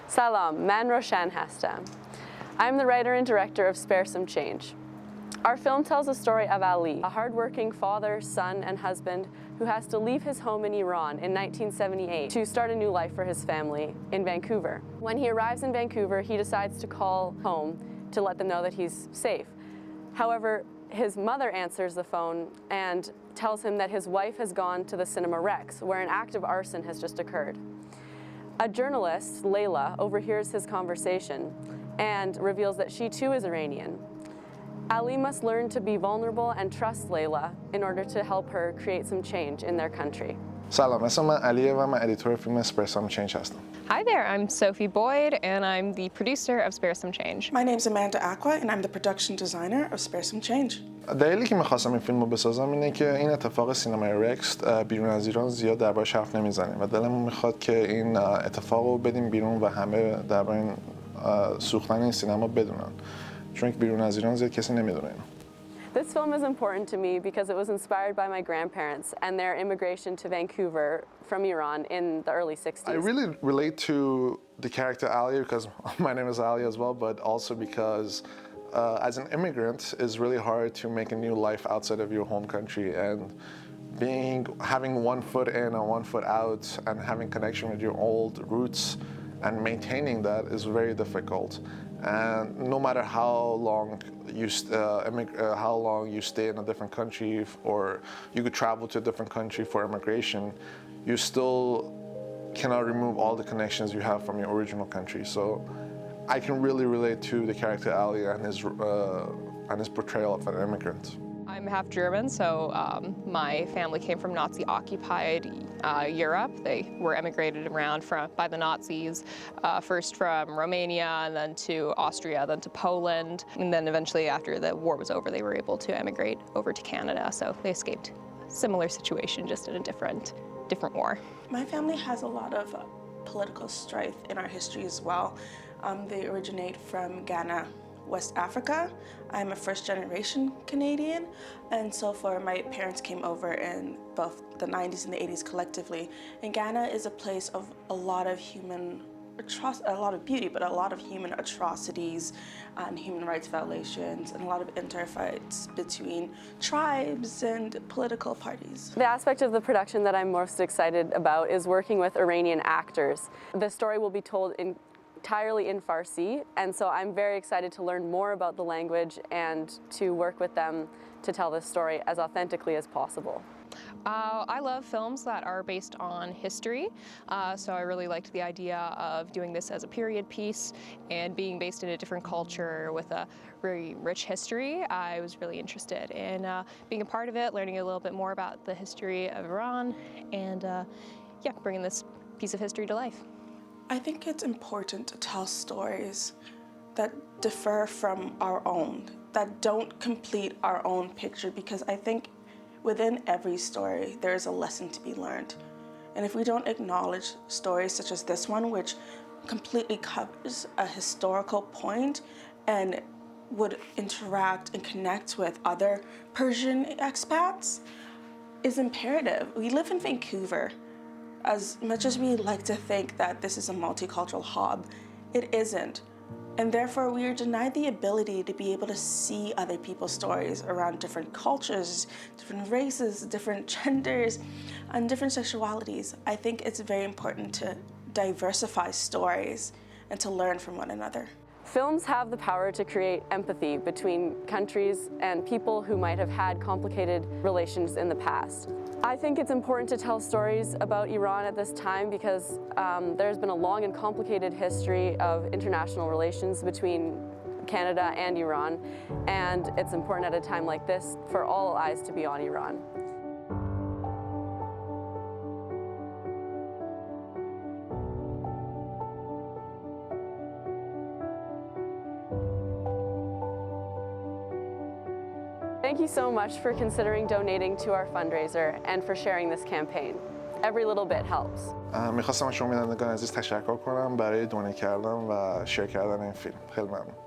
Salam, man Roshan Hasta. I'm the writer and director of Spare Some Change. Our film tells the story of Ali, a hardworking father, son, and husband who has to leave his home in Iran in 1978 to start a new life for his family in Vancouver. When he arrives in Vancouver, he decides to call home to let them know that he's safe. However, his mother answers the phone and tells him that his wife has gone to the Cinema Rex, where an act of arson has just occurred. A journalist, Layla, overhears his conversation and reveals that she too is Iranian. Ali must learn to be vulnerable and trust Layla in order to help her create some change in their country. سلام، اسم من علیه و من ادیتور فیلم Spare Some Change هستم. Hi there, I'm Sophie Boyd and I'm the producer of Spare Some Change. My name's Amanda Aqua and I'm the production designer of Spare Some Change. دلیلی که می‌خواستم این فیلم رو بسازم اینه که این اتفاق سینمای رکس بیرون از ایران زیاد دربارش حرف نمیزنیم و دلمون میخواد که این اتفاق رو بدیم بیرون و همه درباره این سوختن این سینما بدونن، چون که بیرون از ایران زیاد کسی نمیدونه اینو. This film is important to me because it was inspired by my grandparents and their immigration to Vancouver from Iran in the early 60s. I really relate to the character Ali because my name is Ali as well, but also because as an immigrant, it's really hard to make a new life outside of your home country, and having one foot in and one foot out and having connection with your old roots and maintaining that is very difficult. And no matter how long you stay in a different country, or you could travel to a different country for immigration, you still cannot remove all the connections you have from your original country. So I can really relate to the character Ali and his portrayal of an immigrant. I'm half German, so my family came from Nazi-occupied Europe. They were emigrated around by the Nazis, first from Romania, and then to Austria, then to Poland. And then eventually, after the war was over, they were able to emigrate over to Canada. So they escaped a similar situation, just in a different war. My family has a lot of political strife in our history as well. They originate from Ghana, West Africa. I'm a first-generation Canadian, and so far my parents came over in both the 90s and the 80s collectively. And Ghana is a place of a lot of beauty, but a lot of human atrocities and human rights violations, and a lot of interfights between tribes and political parties. The aspect of the production that I'm most excited about is working with Iranian actors. The story will be told entirely in Farsi, and so I'm very excited to learn more about the language and to work with them to tell this story as authentically as possible. I love films that are based on history, so I really liked the idea of doing this as a period piece and being based in a different culture with a very rich history. I was really interested in being a part of it, learning a little bit more about the history of Iran, and bringing this piece of history to life. I think it's important to tell stories that differ from our own, that don't complete our own picture, because I think within every story there is a lesson to be learned. And if we don't acknowledge stories such as this one, which completely covers a historical point and would interact and connect with other Persian expats, is imperative. We live in Vancouver. As much as we like to think that this is a multicultural hub, it isn't. And therefore, we are denied the ability to be able to see other people's stories around different cultures, different races, different genders, and different sexualities. I think it's very important to diversify stories and to learn from one another. Films have the power to create empathy between countries and people who might have had complicated relations in the past. I think it's important to tell stories about Iran at this time because there's been a long and complicated history of international relations between Canada and Iran, and it's important at a time like this for all eyes to be on Iran. Thank you so much for considering donating to our fundraiser and for sharing this campaign. Every little bit helps. میخواستم از شما بینندگان عزیز تشکر کنم برای دونیت کردن و شیر کردن این فیلم. خیلی ممنون.